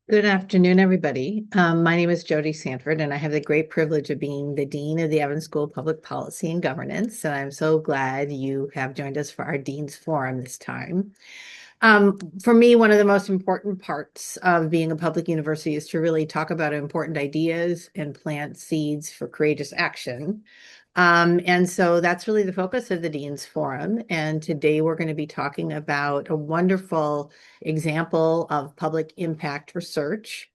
Good afternoon, everybody. My name is Jodi Sandfort, and I have the great privilege of being the Dean of the Evans School of Public Policy and Governance. And I'm so glad you have joined us for our Dean's Forum this time. For me, one of the most important parts of being a public university is to really talk about important ideas and plant seeds for courageous action. And so that's really the focus of the Dean's Forum. And today we're going to be talking about a wonderful example of public impact research.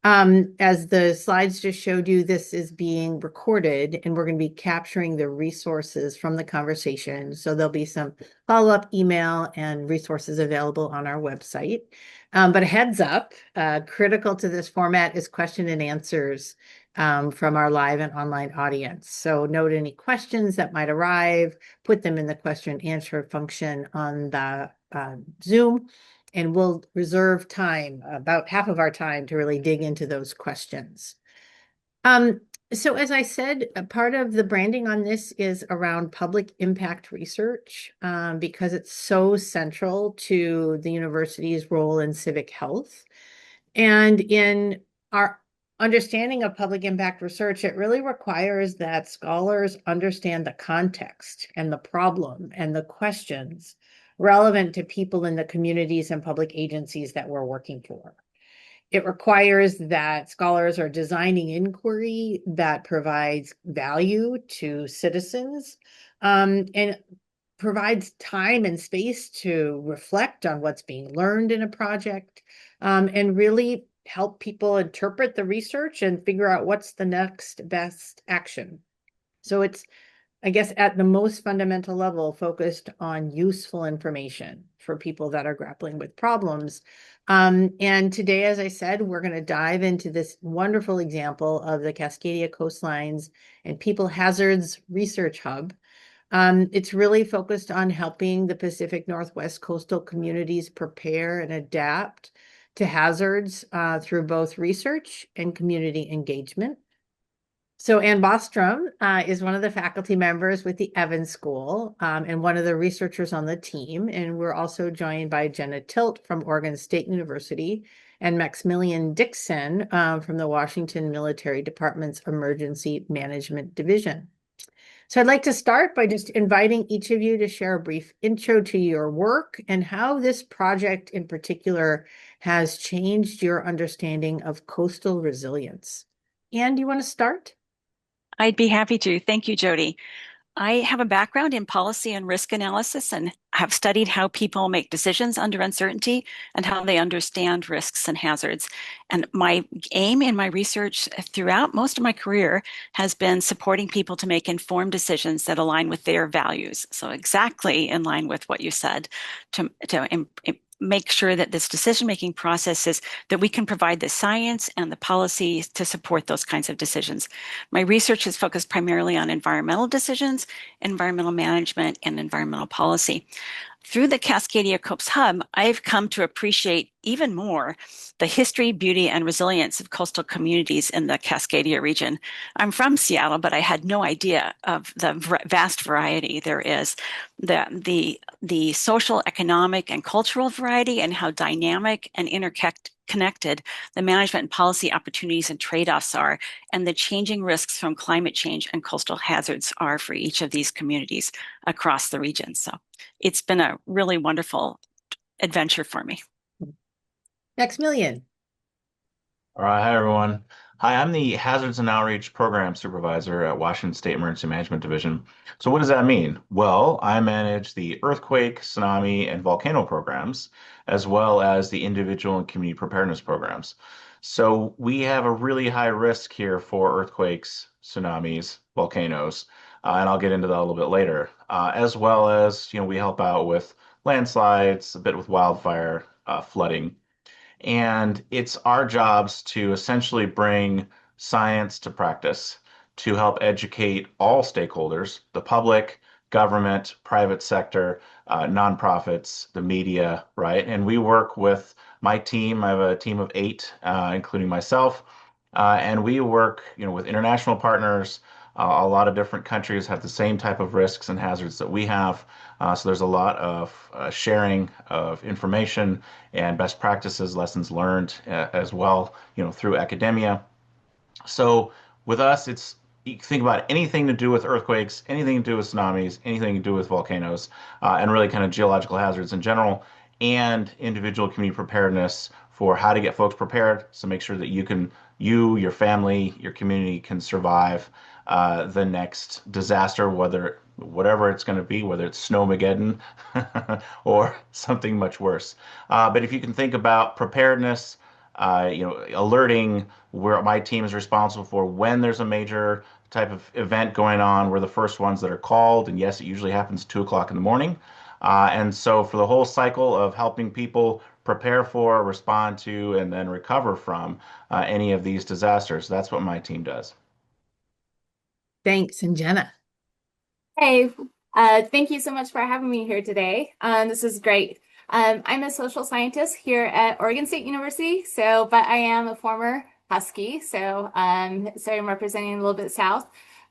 As the slides just showed you, this is being recorded and we're going to be capturing the resources from the conversation. So there'll be some follow-up email and resources available on our website. But a heads up, critical to this format is question and answers from our live and online audience. So note any questions that might arrive, put them in the question and answer function on the Zoom, and we'll reserve time, about half of our time, to really dig into those questions. So as I said, a part of the branding on this is around public impact research because it's so central to the university's role in civic health. And in our understanding of public impact research, it really requires that scholars understand the context and the problem and the questions relevant to people in the communities and public agencies that we're working for. It requires that scholars are designing inquiry that provides value to citizens and provides time and space to reflect on what's being learned in a project and really help people interpret the research and figure out what's the next best action. So it's, I guess, at the most fundamental level, focused on useful information for people that are grappling with problems. And today, as I said, we're going to dive into this wonderful example of the Cascadia Coastlines and People Hazards Research Hub. It's really focused on helping the Pacific Northwest coastal communities prepare and adapt to hazards through both research and community engagement. So Ann Bostrom is one of the faculty members with the Evans School and one of the researchers on the team. And we're also joined by Jenna Tilt from Oregon State University and Maximilian Dixon from the Washington Military Department's Emergency Management Division. So I'd like to start by just inviting each of you to share a brief intro to your work and how this project in particular has changed your understanding of coastal resilience. Ann, do you want to start? I'd be happy to. Thank you, Jodi. I have a background in policy and risk analysis and have studied how people make decisions under uncertainty and how they understand risks and hazards. And my aim in my research throughout most of my career has been supporting people to make informed decisions that align with their values. So exactly in line with what you said, to make sure that this decision-making process is that we can provide the science and the policy to support those kinds of decisions. My research is focused primarily on environmental decisions, environmental management, and environmental policy. Through the Cascadia COPES Hub, I've come to appreciate even more the history, beauty, and resilience of coastal communities in the Cascadia region. I'm from Seattle, but I had no idea of the vast variety there is, the social, economic, and cultural variety, and how dynamic and interconnected the management and policy opportunities and trade-offs are, and the changing risks from climate change and coastal hazards are for each of these communities across the region. So it's been a really wonderful adventure for me. Maximilian. All right, hi everyone. Hi, I'm the Hazards and Outreach Program Supervisor at Washington State Emergency Management Division. So what does that mean? Well, I manage the earthquake, tsunami, and volcano programs, as well as the individual and community preparedness programs. So we have a really high risk here for earthquakes, tsunamis, volcanoes, and I'll get into that a little bit later. As well as, we help out with landslides, a bit with wildfire, flooding. And it's our jobs to essentially bring science to practice to help educate all stakeholders, the public, government, private sector, nonprofits, the media, right? And we work with my team. I have a team of 8, including myself. And we work, with international partners, A lot of different countries have the same type of risks and hazards that we have. So there's a lot of sharing of information and best practices, lessons learned as well, through academia. So with us, it's you think about anything to do with earthquakes, anything to do with tsunamis, anything to do with volcanoes, and really kind of geological hazards in general, and individual community preparedness for how to get folks prepared. So make sure that your family, your community can survive the next disaster, whatever it's going to be, whether it's Snowmageddon or something much worse. But if you can think about preparedness, alerting where my team is responsible for when there's a major type of event going on. We're the first ones that are called, and yes, it usually happens 2 o'clock in the morning. And so for the whole cycle of helping people prepare for, respond to, and then recover from any of these disasters, that's what my team does. Thanks. And Jenna. Hey, thank you so much for having me here today. This is great. I'm a social scientist here at Oregon State University, but I am a former Husky, so I'm representing a little bit south.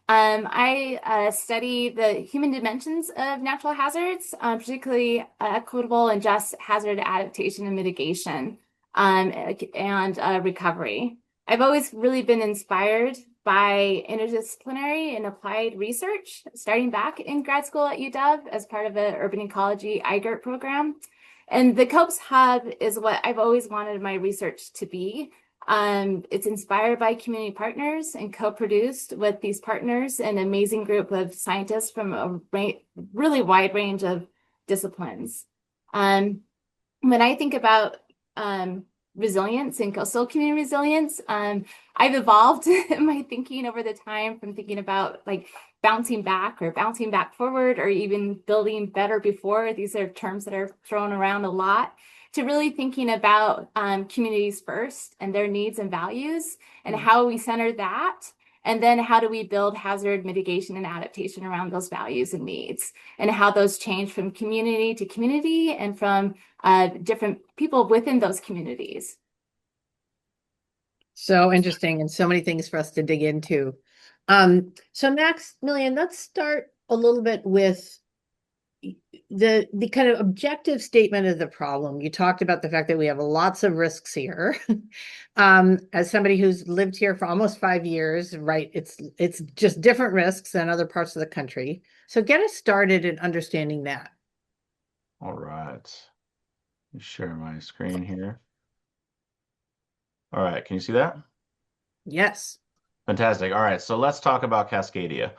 I study the human dimensions of natural hazards, particularly equitable and just hazard adaptation and mitigation, and recovery. I've always really been inspired by interdisciplinary and applied research, starting back in grad school at UW as part of an urban ecology IGERT program. And the COPES Hub is what I've always wanted my research to be. It's inspired by community partners and co-produced with these partners, an amazing group of scientists from a really wide range of disciplines. When I think about resilience and coastal community resilience, I've evolved in my thinking over the time from thinking about like bouncing back or bouncing back forward or even building better before. These are terms that are thrown around a lot, to really thinking about communities first and their needs and values and how we center that. And then how do we build hazard mitigation and adaptation around those values and needs, and how those change from community to community and from different people within those communities. So interesting and so many things for us to dig into. So Maximilian, let's start a little bit with the kind of objective statement of the problem. You talked about the fact that we have lots of risks here. As somebody who's lived here for almost 5 years, right? It's just different risks than other parts of the country. So get us started in understanding that. All right. Let me share my screen here. All right, can you see that? Yes. Fantastic. All right, so let's talk about Cascadia.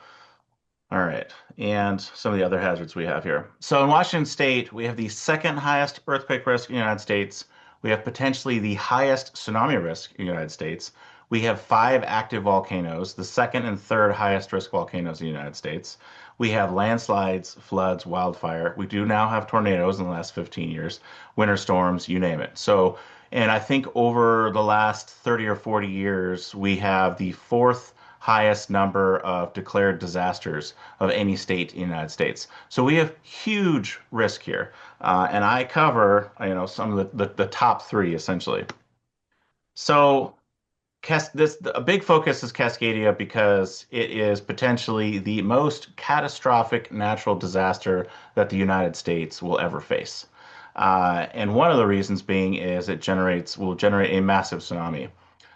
All right, and some of the other hazards we have here. So in Washington State, we have the second highest earthquake risk in the United States. We have potentially the highest tsunami risk in the United States. We have 5 active volcanoes, the second and third highest risk volcanoes in the United States. We have landslides, floods, wildfire. We do now have tornadoes in the last 15 years, winter storms, you name it. So, and I think over the last 30 or 40 years, we have the fourth highest number of declared disasters of any state in the United States. So we have huge risk here. And I cover, some of the top three essentially. So a big focus is Cascadia because it is potentially the most catastrophic natural disaster that the United States will ever face. And one of the reasons being is will generate a massive tsunami.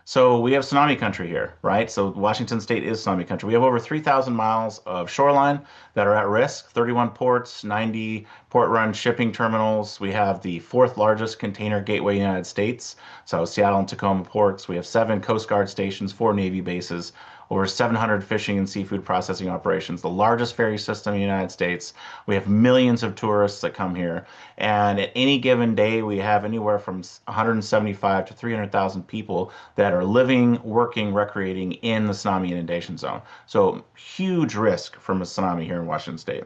So we have tsunami country here, right? So Washington State is tsunami country. We have over 3,000 miles of shoreline that are at risk, 31 ports, 90 port-run shipping terminals. We have the fourth largest container gateway in the United States. So Seattle and Tacoma ports. We have 7 Coast Guard stations, 4 Navy bases, over 700 fishing and seafood processing operations, the largest ferry system in the United States. We have millions of tourists that come here. And at any given day, we have anywhere from 175 to 300,000 people that are living, working, recreating in the tsunami inundation zone. So huge risk from a tsunami here in Washington State.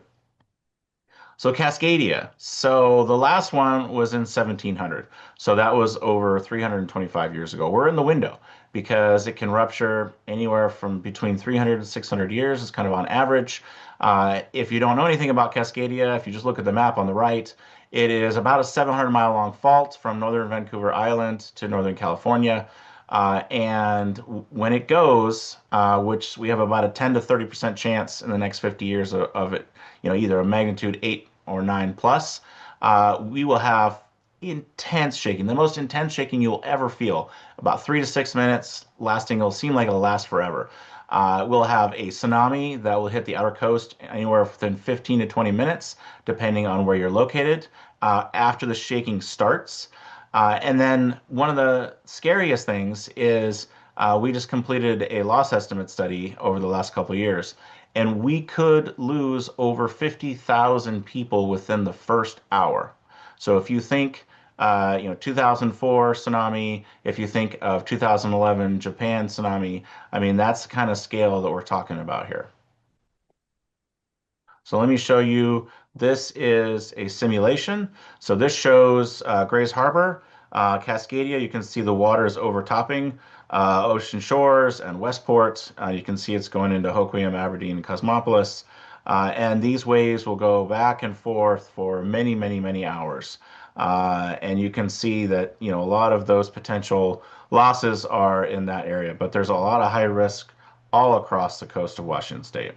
So Cascadia. So the last one was in 1700. So that was over 325 years ago. We're in the window because it can rupture anywhere from between 300 and 600 years. It's kind of on average. If you don't know anything about Cascadia, if you just look at the map on the right, it is about a 700-mile long fault from northern Vancouver Island to northern California. And when it goes, which we have about a 10 to 30% chance in the next 50 years of it, either a magnitude 8 or 9 plus, we will have intense shaking, the most intense shaking you'll ever feel, about 3 to 6 minutes lasting. It'll seem like it'll last forever. We'll have a tsunami that will hit the outer coast anywhere within 15 to 20 minutes, depending on where you're located, after the shaking starts. And then one of the scariest things is we just completed a loss estimate study over the last couple of years, and we could lose over 50,000 people within the first hour. So if you think, 2004 tsunami, if you think of 2011 Japan tsunami, I mean, that's the kind of scale that we're talking about here. So let me show you. This is a simulation. So this shows Grays Harbor, Cascadia. You can see the water is overtopping Ocean Shores and Westport. You can see it's going into Hoquiam, Aberdeen, and Cosmopolis. And these waves will go back and forth for many, many, many hours. And you can see that, a lot of those potential losses are in that area, but there's a lot of high risk all across the coast of Washington State.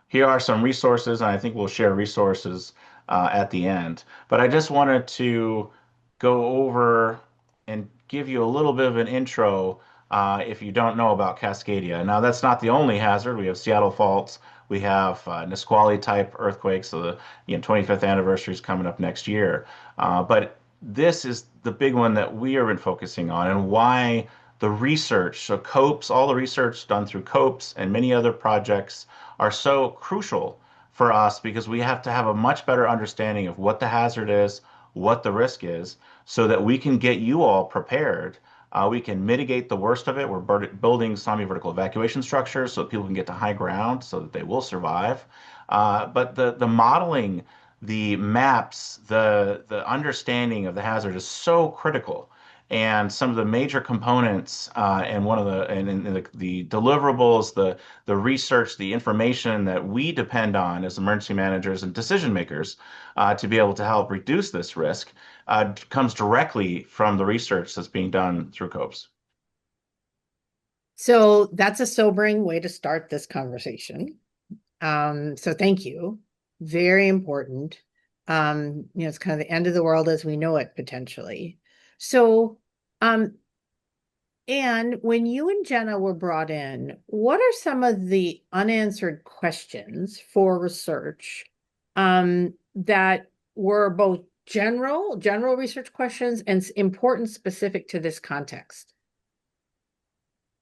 Here are some resources, and I think we'll share resources at the end. But I just wanted to go over and give you a little bit of an intro if you don't know about Cascadia. Now, that's not the only hazard. We have Seattle faults. We have Nisqually type earthquakes. So the 25th anniversary is coming up next year. But this is the big one that we are focusing on, and why the research, so COPES, all the research done through COPES and many other projects are so crucial for us, because we have to have a much better understanding of what the hazard is, what the risk is, so that we can get you all prepared. We can mitigate the worst of it. We're building tsunami vertical evacuation structures so that people can get to high ground so that they will survive. But the modeling, the maps, the understanding of the hazard is so critical. And some of the major components and one of the deliverables, the research, the information that we depend on as emergency managers and decision makers to be able to help reduce this risk comes directly from the research that's being done through COPES. So that's a sobering way to start this conversation. So thank you. Very important. It's kind of the end of the world as we know it, potentially. So, Anne, when you and Jenna were brought in, what are some of the unanswered questions for research that were both general research questions and important specific to this context?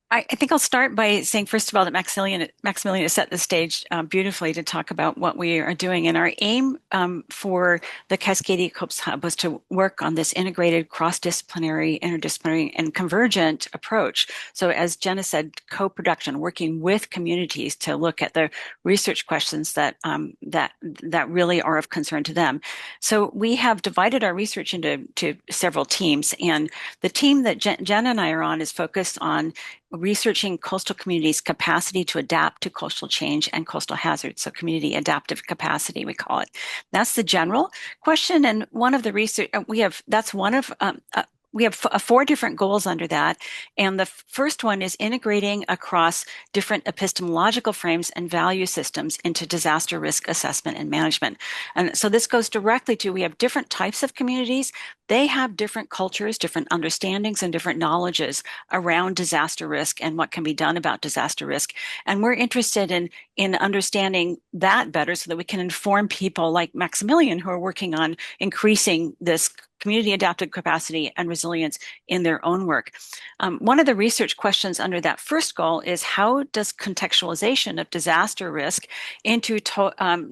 I think I'll start by saying, first of all, that Maximilian has set the stage beautifully to talk about what we are doing. And our aim for the Cascadia COPES Hub was to work on this integrated, cross-disciplinary, interdisciplinary, and convergent approach. So as Jenna said, co-production, working with communities to look at the research questions that really are of concern to them. So we have divided our research into several teams. And the team that Jenna and I are on is focused on researching coastal communities' capacity to adapt to coastal change and coastal hazards. So community adaptive capacity, we call it. That's the general question. And one of the research we have 4 different goals under that. And the first one is integrating across different epistemological frames and value systems into disaster risk assessment and management. And so this goes directly to, we have different types of communities. They have different cultures, different understandings, and different knowledges around disaster risk and what can be done about disaster risk. And we're interested in understanding that better so that we can inform people like Maximilian, who are working on increasing this community adaptive capacity and resilience in their own work. One of the research questions under that first goal is, how does contextualization of disaster risk into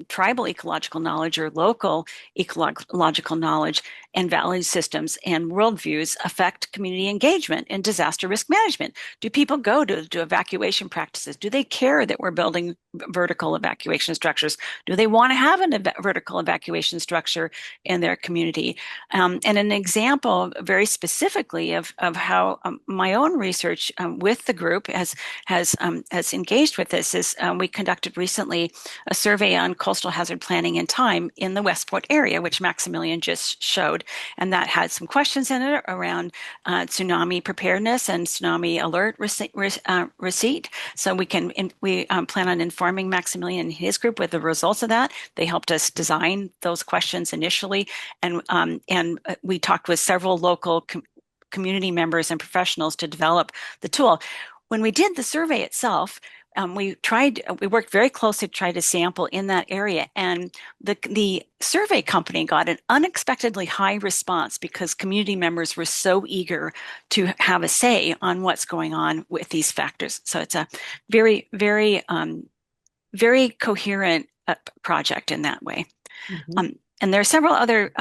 tribal ecological knowledge or local ecological knowledge and value systems and worldviews affect community engagement in disaster risk management? Do people go to evacuation practices? Do they care that we're building vertical evacuation structures? Do they want to have a vertical evacuation structure in their community? And an example very specifically of how my own research with the group has engaged with this is we conducted recently a survey on coastal hazard planning and time in the Westport area, which Maximilian just showed. And that had some questions in it around tsunami preparedness and tsunami alert receipt. So we plan on informing Maximilian and his group with the results of that. They helped us design those questions initially, and we talked with several local community members and professionals to develop the tool. When we did the survey itself, we worked very closely to try to sample in that area, and the survey company got an unexpectedly high response because community members were so eager to have a say on what's going on with these factors. So it's a very, very, very coherent project in that way. And there are several other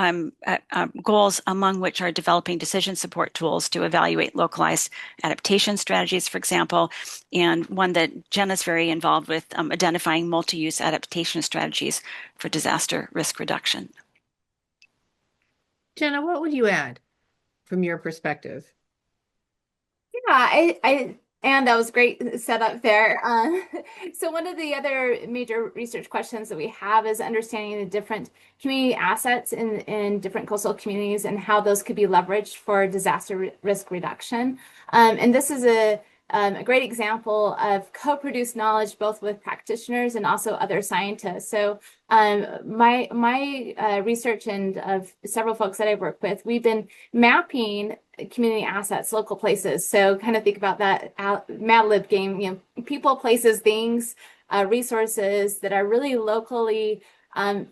goals, among which are developing decision support tools to evaluate localized adaptation strategies, for example, and one that Jenna's very involved with, identifying multi-use adaptation strategies for disaster risk reduction. Jenna, what would you add from your perspective? Yeah, and that was great setup there. So one of the other major research questions that we have is understanding the different community assets in different coastal communities and how those could be leveraged for disaster risk reduction. And this is a great example of co-produced knowledge, both with practitioners and also other scientists. So my research and of several folks that I work with, we've been mapping community assets, local places. So kind of think about that Mad Lib game, you know, people, places, things, resources that are really locally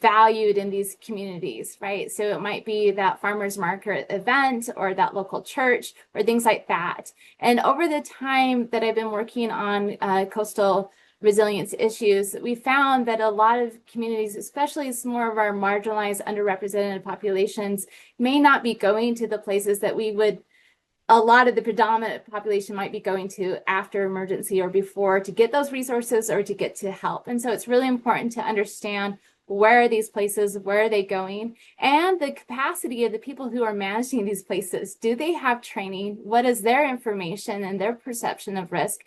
valued in these communities, right? So it might be that farmers market event or that local church or things like that. And over the time that I've been working on coastal resilience issues, we found that a lot of communities, especially some more of our marginalized, underrepresented populations, may not be going to the places that a lot of the predominant population might be going to after emergency or before to get those resources or to get to help. And so it's really important to understand where are these places, where are they going, and the capacity of the people who are managing these places. Do they have training? What is their information and their perception of risk?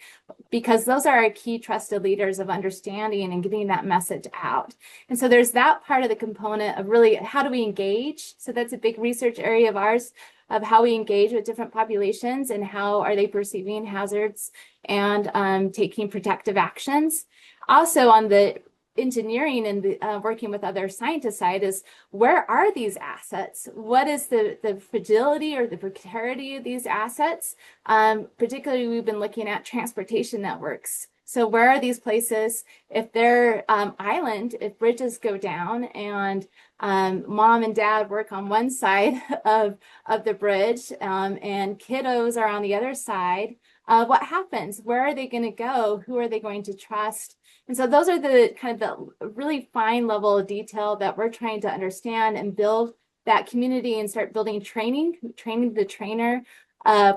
Because those are our key trusted leaders of understanding and getting that message out. And so there's that part of the component of really how do we engage? So that's a big research area of ours, of how we engage with different populations and how are they perceiving hazards and taking protective actions. Also on the engineering and the, working with other scientists side is where are these assets? What is the fragility or the precarity of these assets? Particularly, we've been looking at transportation networks. So where are these places? If they're island, if bridges go down and mom and dad work on one side of the bridge and kiddos are on the other side, what happens? Where are they going to go? Who are they going to trust? And so those are the kind of the really fine level of detail that we're trying to understand and build that community and start building training the trainer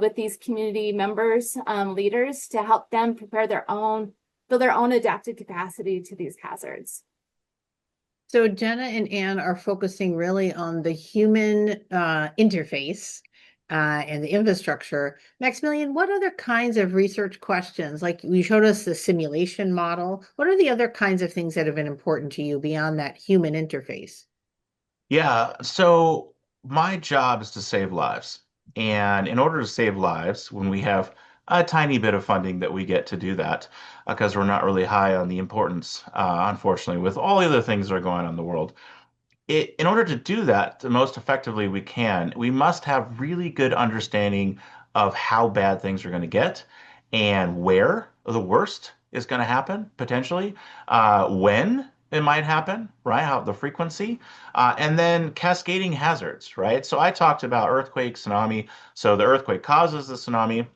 with these community members, leaders, to help them prepare build their own adaptive capacity to these hazards. So Jenna and Ann are focusing really on the human interface and the infrastructure. Maximilian, what other kinds of research questions, like you showed us the simulation model, what are the other kinds of things that have been important to you beyond that human interface? Yeah, so my job is to save lives. And in order to save lives, when we have a tiny bit of funding that we get to do that, because we're not really high on the importance, unfortunately, with all the other things that are going on in the world, in order to do that the most effectively we can, we must have really good understanding of how bad things are going to get and where the worst is going to happen potentially, when it might happen, right? How the frequency, and then cascading hazards, right? So I talked about earthquake, tsunami. So the earthquake causes the tsunami.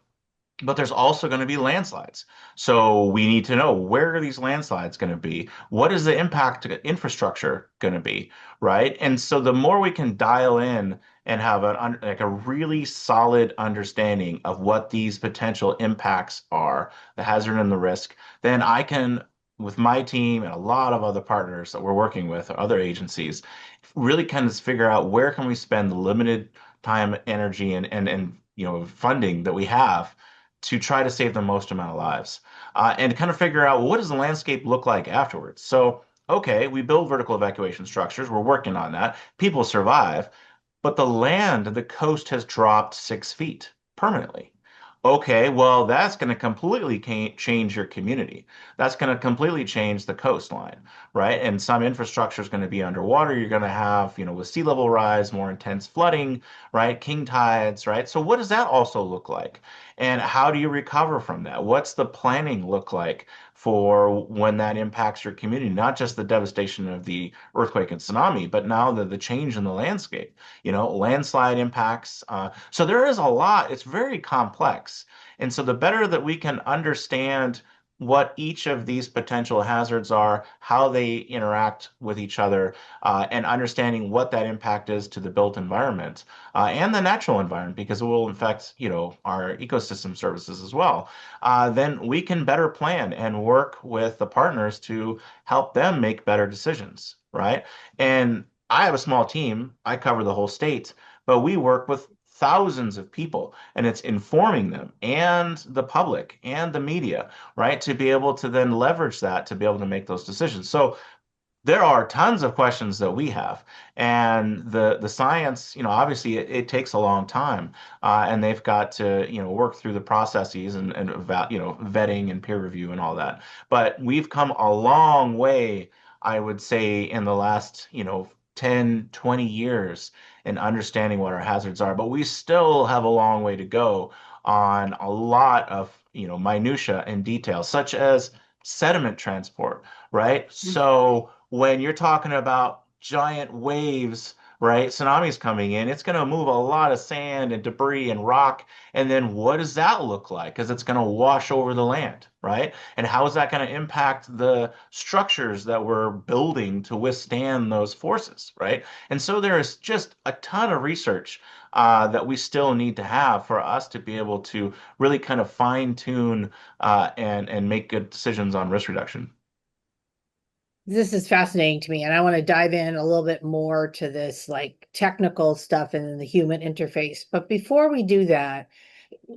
But there's also going to be landslides. So we need to know, where are these landslides going to be? What is the impact to infrastructure going to be, right? And so the more we can dial in and have like a really solid understanding of what these potential impacts are, the hazard and the risk, then I can with my team and a lot of other partners that we're working with, or other agencies, really kind of figure out where can we spend the limited time, energy, and funding that we have to try to save the most amount of lives, and kind of figure out, well, what does the landscape look like afterwards? So, okay, we build vertical evacuation structures. We're working on that. People survive, but the coast has dropped 6 feet permanently. Okay, well, that's going to completely change your community. That's going to completely change the coastline, right? And some infrastructure is going to be underwater. You're going to have, with sea level rise, more intense flooding, right? King tides, right? So what does that also look like? And how do you recover from that? What's the planning look like for when that impacts your community? Not just the devastation of the earthquake and tsunami, but now the change in the landscape, landslide impacts. So there is a lot. It's very complex. And so the better that we can understand what each of these potential hazards are, how they interact with each other, and understanding what that impact is to the built environment, and the natural environment, because it will affect, our ecosystem services as well. Then we can better plan and work with the partners to help them make better decisions, right? And I have a small team. I cover the whole state, but we work with thousands of people, and it's informing them and the public and the media, right, to be able to then leverage that to be able to make those decisions. So there are tons of questions that we have, and the science, obviously it takes a long time, and they've got to work through the processes and vetting and peer review and all that. But we've come a long way, I would say, in the last 10, 20 years in understanding what our hazards are, but we still have a long way to go on a lot of minutia and details, such as sediment transport, right? So when you're talking about giant waves, right, tsunamis coming in, it's going to move a lot of sand and debris and rock. And then what does that look like? Because it's going to wash over the land, right? And how is that going to impact the structures that we're building to withstand those forces, right? And so there is just a ton of research that we still need to have for us to be able to really kind of fine tune and make good decisions on risk reduction. This is fascinating to me, and I want to dive in a little bit more to this like technical stuff and then the human interface. But before we do that,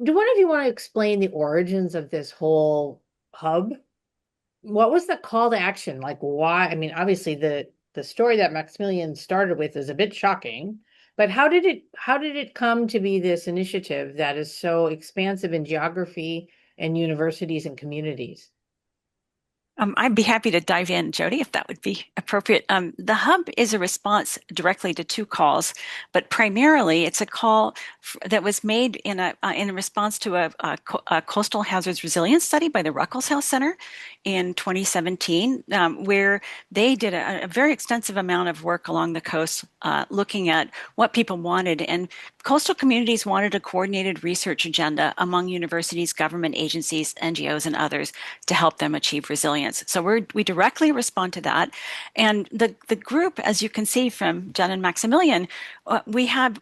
do one of you want to explain the origins of this whole hub? What was the call to action? Like why? I mean, obviously the story that Maximilian started with is a bit shocking, but how did it come to be this initiative that is so expansive in geography and universities and communities? I'd be happy to dive in, Jody, if that would be appropriate. The hub is a response directly to two calls, but primarily it's a call that was made in response to a coastal hazards resilience study by the Ruckelshaus House Center in 2017, where they did a very extensive amount of work along the coast, looking at what people wanted. And coastal communities wanted a coordinated research agenda among universities, government agencies, NGOs, and others to help them achieve resilience. So we directly respond to that. And the group, as you can see from Jen and Maximilian, we have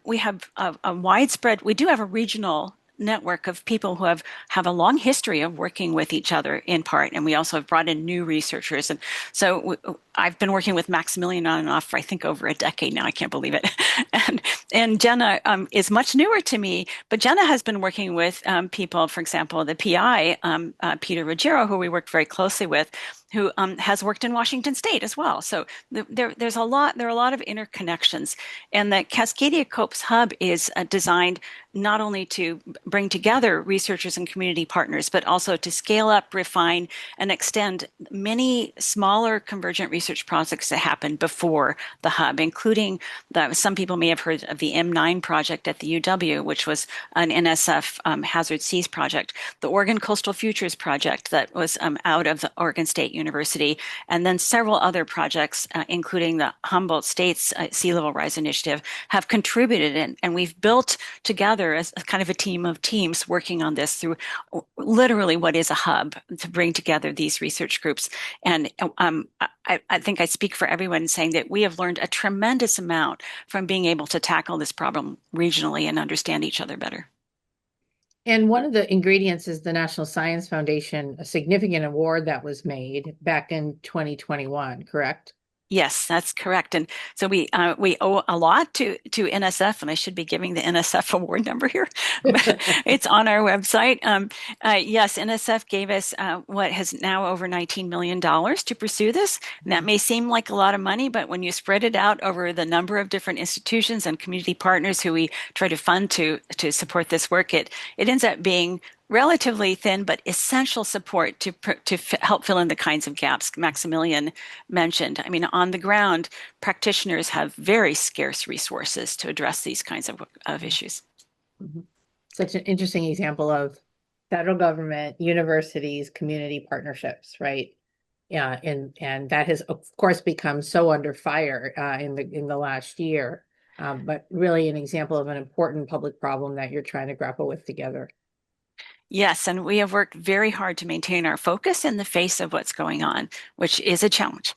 a widespread, we do have a regional network of people who have a long history of working with each other in part, and we also have brought in new researchers. And so I've been working with Maximilian on and off for I think over a decade now. I can't believe it. and Jenna is much newer to me, but Jenna has been working with people, for example, the PI, Peter Ruggiero, who we worked very closely with, who has worked in Washington State as well. So there are a lot of interconnections. And the Cascadia COPES Hub is designed not only to bring together researchers and community partners, but also to scale up, refine, and extend many smaller convergent research projects that happened before the hub, including some people may have heard of the M9 project at the UW, which was an NSF hazard seas project, the Oregon Coastal Futures project that was out of the Oregon State University, and then several other projects, including the Humboldt State's Sea Level Rise Initiative, have contributed. And we've built together as a kind of a team of teams working on this through literally what is a hub to bring together these research groups. And I think I speak for everyone saying that we have learned a tremendous amount from being able to tackle this problem regionally and understand each other better. And one of the ingredients is the National Science Foundation, a significant award that was made back in 2021, correct? Yes, that's correct. And so we owe a lot to NSF, and I should be giving the NSF award number here. But it's on our website. Yes, NSF gave us what has now over $19 million to pursue this. And that may seem like a lot of money, but when you spread it out over the number of different institutions and community partners who we try to fund to support this work, it ends up being relatively thin but essential support to help fill in the kinds of gaps Maximilian mentioned. I mean, on the ground, practitioners have very scarce resources to address these kinds of issues. Mhm. Such an interesting example of federal government, universities, community partnerships, right? Yeah, and that has of course become so under fire in the last year, but really an example of an important public problem that you're trying to grapple with together. Yes, and we have worked very hard to maintain our focus in the face of what's going on, which is a challenge.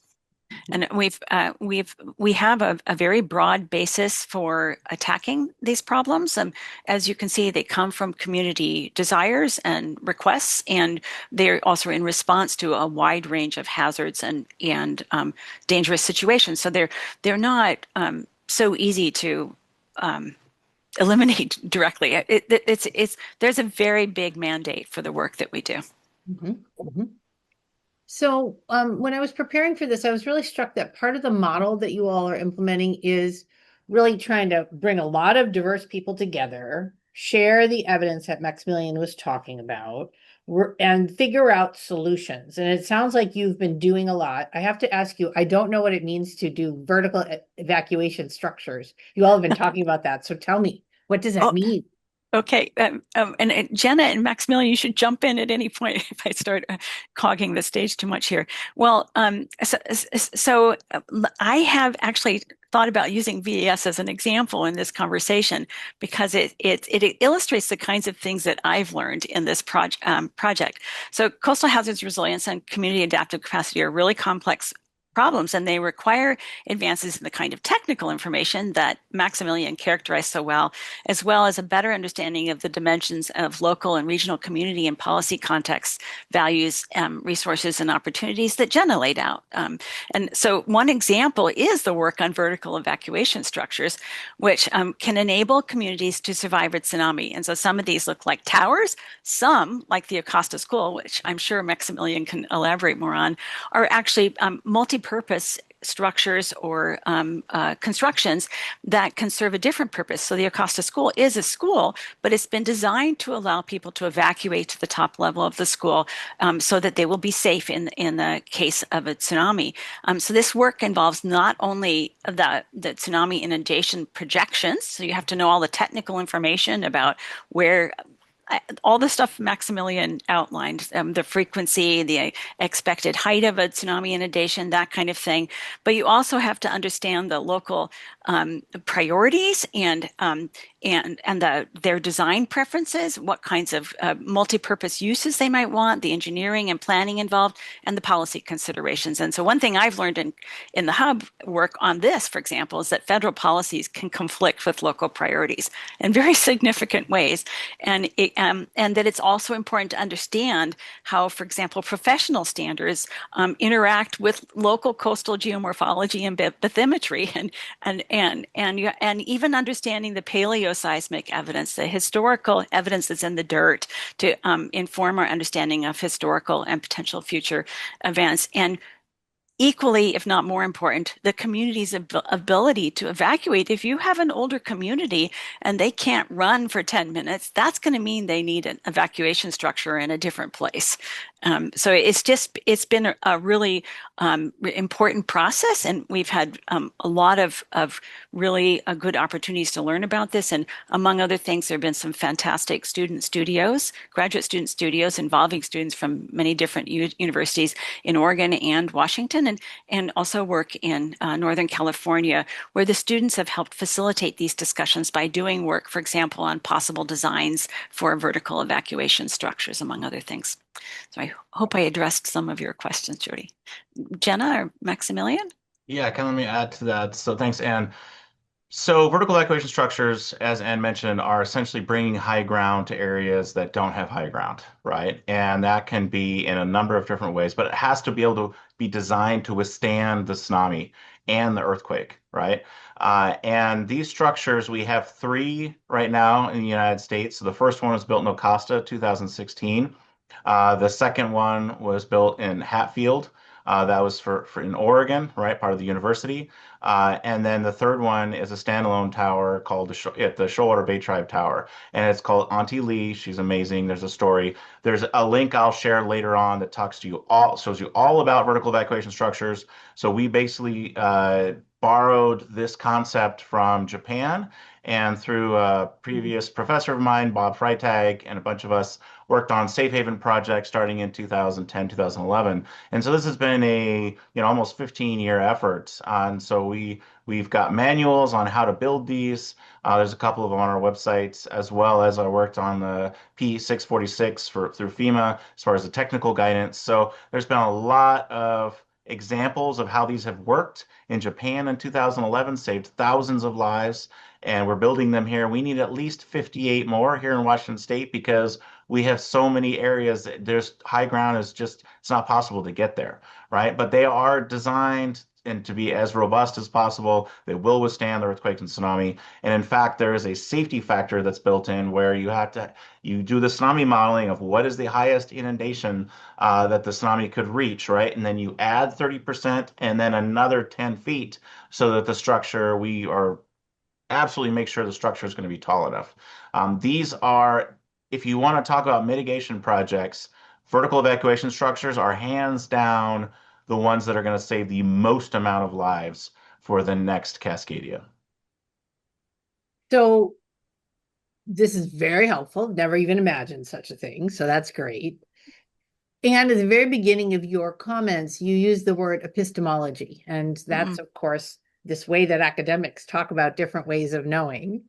And we have a very broad basis for attacking these problems. As you can see, they come from community desires and requests, and they're also in response to a wide range of hazards and dangerous situations. So they're not so easy to eliminate directly. There's a very big mandate for the work that we do. Mhm, mhm. So, when I was preparing for this, I was really struck that part of the model that you all are implementing is really trying to bring a lot of diverse people together, share the evidence that Maximilian was talking about, and figure out solutions. And it sounds like you've been doing a lot. I have to ask you, I don't know what it means to do vertical evacuation structures. You all have been talking about that. So tell me, what does that Oh, mean? okay. And Jenna and Maximilian, you should jump in at any point if I start cogging the stage too much here. Well, I have actually thought about using VES as an example in this conversation because it illustrates the kinds of things that I've learned in this project. So coastal hazards resilience and community adaptive capacity are really complex problems, and they require advances in the kind of technical information that Maximilian characterized so well as a better understanding of the dimensions of local and regional community and policy contexts, values, resources, and opportunities that Jenna laid out. And so one example is the work on vertical evacuation structures, which can enable communities to survive a tsunami. And so some of these look like towers, some, like the Acosta School, which I'm sure Maximilian can elaborate more on, are actually multi-purpose structures or constructions that can serve a different purpose. So the Acosta School is a school, but it's been designed to allow people to evacuate to the top level of the school so that they will be safe in the case of a tsunami. So this work involves not only the tsunami inundation projections, so you have to know all the technical information about where all the stuff Maximilian outlined, the frequency, the expected height of a tsunami inundation, that kind of thing. But you also have to understand the local priorities and their design preferences, what kinds of multi-purpose uses they might want, the engineering and planning involved, and the policy considerations. And so one thing I've learned in the hub work on this, for example, is that federal policies can conflict with local priorities in very significant ways. And that it's also important to understand how, for example, professional standards interact with local coastal geomorphology and bathymetry, and even understanding the paleoseismic evidence, the historical evidence that's in the dirt, to inform our understanding of historical and potential future events. And equally, if not more important, the community's ability to evacuate. If you have an older community and they can't run for 10 minutes, that's going to mean they need an evacuation structure in a different place. So it's been a really important process, and we've had a lot of really good opportunities to learn about this. And among other things, there have been some fantastic graduate student studios involving students from many different universities in Oregon and Washington, and also work in Northern California, where the students have helped facilitate these discussions by doing work, for example, on possible designs for vertical evacuation structures, among other things. So I hope I addressed some of your questions, Jodi. Jenna or Maximilian? Yeah, kind of let me add to that. So thanks, Anne. So vertical evacuation structures, as Ann mentioned, are essentially bringing high ground to areas that don't have high ground, right? And that can be in a number of different ways, but it has to be able to be designed to withstand the tsunami and the earthquake, right? And these structures, we have three right now in the United States. So the first one was built in Ocasta, 2016. The second one was built in Hatfield. That was for in Oregon, right, part of the university. And then the third one is a standalone tower called the Shoalwater Bay Tribe Tower, and it's called Auntie Lee. She's amazing. There's a story. There's a link I'll share later on that talks to you all, shows you all about vertical evacuation structures. So we basically borrowed this concept from Japan, and through a previous professor of mine, Bob Freitag, and a bunch of us worked on safe haven projects starting in 2010, 2011. And so this has been a, almost 15-year effort. And so we've got manuals on how to build these. There's a couple of them on our websites, as well as I worked on the P646 through FEMA as far as the technical guidance. So there's been a lot of examples of how these have worked in Japan in 2011, saved thousands of lives, and we're building them here. We need at least 58 more here in Washington State because we have so many areas that there's high ground is just, it's not possible to get there, right? But they are designed and to be as robust as possible. They will withstand the earthquake and tsunami. And in fact, there is a safety factor that's built in where you do the tsunami modeling of what is the highest inundation that the tsunami could reach, right? And then you add 30% and then another 10 feet so that the structure, we are absolutely make sure the structure is going to be tall enough. These are, if you want to talk about mitigation projects, vertical evacuation structures are hands down the ones that are going to save the most amount of lives for the next Cascadia. So this is very helpful. Never even imagined such a thing. So that's great. And at the very beginning of your comments, you used the word epistemology. And that's, of course, this way that academics talk about different ways of knowing.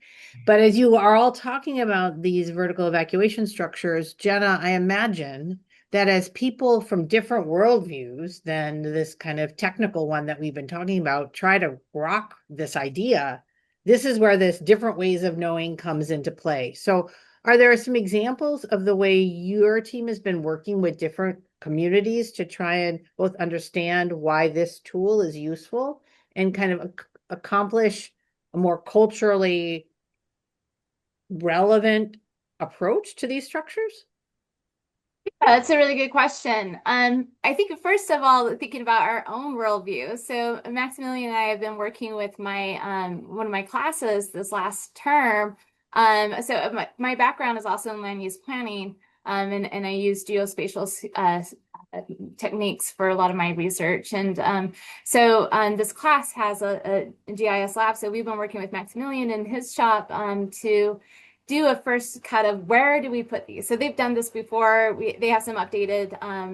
But as you are all talking about these vertical evacuation structures, Jenna, I imagine that as people from different worldviews than this kind of technical one that we've been talking about try to rock this idea, this is where this different ways of knowing comes into play. So are there some examples of the way your team has been working with different communities to try and both understand why this tool is useful and kind of accomplish a more culturally relevant approach to these structures? Yeah, that's a really good question. I think first of all, thinking about our own worldview. So Maximilian and I have been working with my one of my classes this last term. My background is also in land use planning, and I use geospatial techniques for a lot of my research. And this class has a GIS lab. So we've been working with Maximilian in his shop to do a first cut of where do we put these. So they've done this before. They have some updated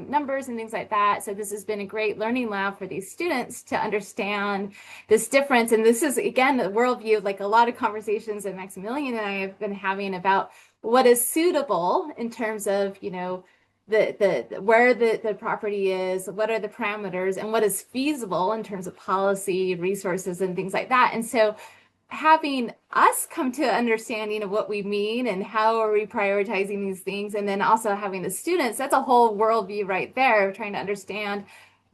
numbers and things like that. So this has been a great learning lab for these students to understand this difference. And this is, again, the worldview, like a lot of conversations that Maximilian and I have been having about what is suitable in terms of, where the property is, what are the parameters, and what is feasible in terms of policy, resources, and things like that. And so having us come to understanding of what we mean and how are we prioritizing these things, and then also having the students, that's a whole worldview right there, trying to understand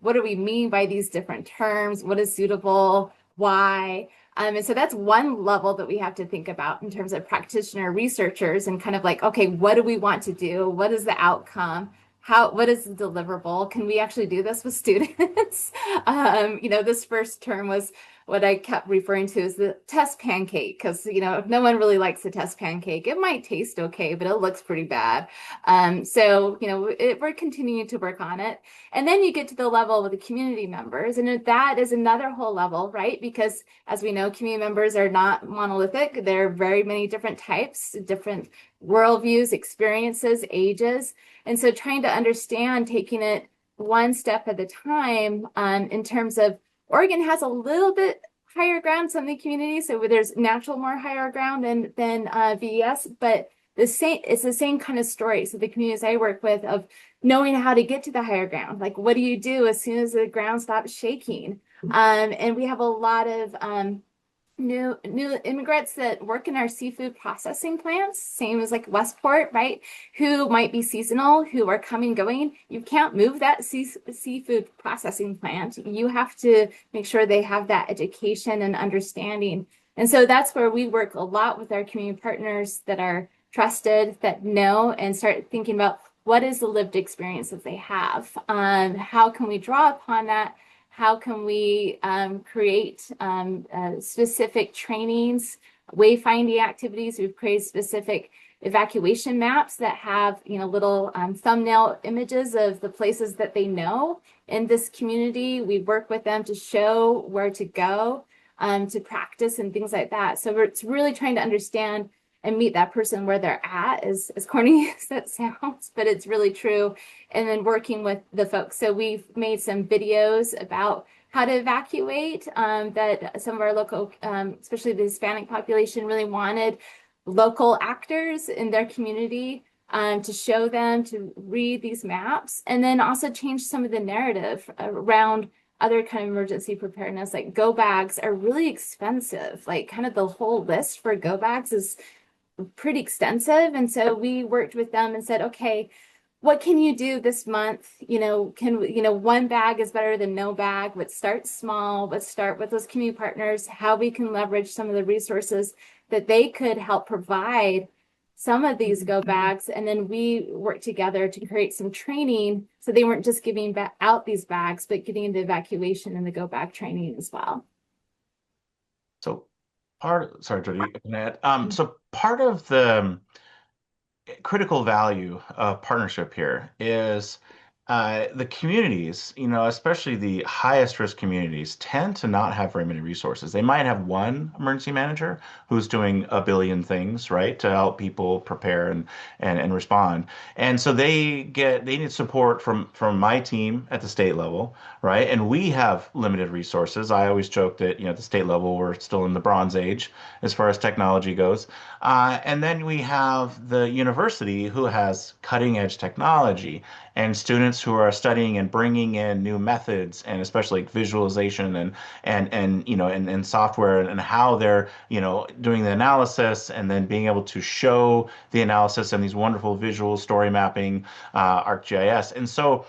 what do we mean by these different terms, what is suitable, why. And so that's one level that we have to think about in terms of practitioner researchers and kind of like, okay, what do we want to do? What is the outcome? What is the deliverable? Can we actually do this with students? This first term was what I kept referring to as the test pancake, because, if no one really likes the test pancake, it might taste okay, but it looks pretty bad. We're continuing to work on it. And then you get to the level with the community members, and that is another whole level, right? Because as we know, community members are not monolithic. There are very many different types, different worldviews, experiences, ages. And so trying to understand, taking it one step at a time, in terms of Oregon has a little bit higher ground, some of the communities, so there's natural more higher ground than VES, but it's the same kind of story. So the communities I work with of knowing how to get to the higher ground, like what do you do as soon as the ground stops shaking? And we have a lot of new immigrants that work in our seafood processing plants, same as like Westport, right? Who might be seasonal, who are coming, going. You can't move that seafood processing plant. You have to make sure they have that education and understanding. And so that's where we work a lot with our community partners that are trusted, that know, and start thinking about what is the lived experience that they have. How can we draw upon that? How can we create specific trainings, wayfinding activities? We've created specific evacuation maps that have, little thumbnail images of the places that they know in this community. We work with them to show where to go, to practice and things like that. So it's really trying to understand and meet that person where they're at, as corny as that sounds, but it's really true. And then working with the folks. So we've made some videos about how to evacuate that some of our local, especially the Hispanic population, really wanted local actors in their community to show them, to read these maps, and then also change some of the narrative around other kind of emergency preparedness. Like go bags are really expensive. Like kind of the whole list for go bags is pretty extensive. And so we worked with them and said, okay, what can you do this month? One bag is better than no bag. Let's start small. Let's start with those community partners, how we can leverage some of the resources that they could help provide some of these go bags. And then we worked together to create some training. So they weren't just giving out these bags, but getting into evacuation and the go bag training as well. So sorry, Jody, can I add? So part of the critical value of partnership here is the communities, especially the highest risk communities, tend to not have very many resources. They might have one emergency manager who's doing a billion things, right, to help people prepare and respond. And so they need support from my team at the state level, right? And we have limited resources. I always joke that, at the state level, we're still in the Bronze Age as far as technology goes. And then we have the university who has cutting edge technology and students who are studying and bringing in new methods and especially like visualization and software and how they're doing the analysis and then being able to show the analysis and these wonderful visual story mapping ArcGIS. And so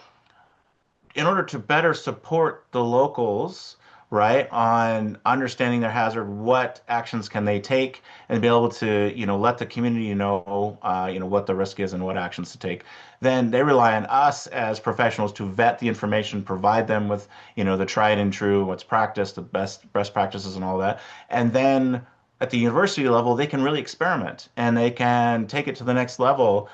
in order to better support the locals, right, on understanding their hazard, what actions can they take, and be able to, let the community know, what the risk is and what actions to take, then they rely on us as professionals to vet the information, provide them with, the tried and true, what's practiced, the best practices and all that. And then at the university level, they can really experiment and they can take it to the next level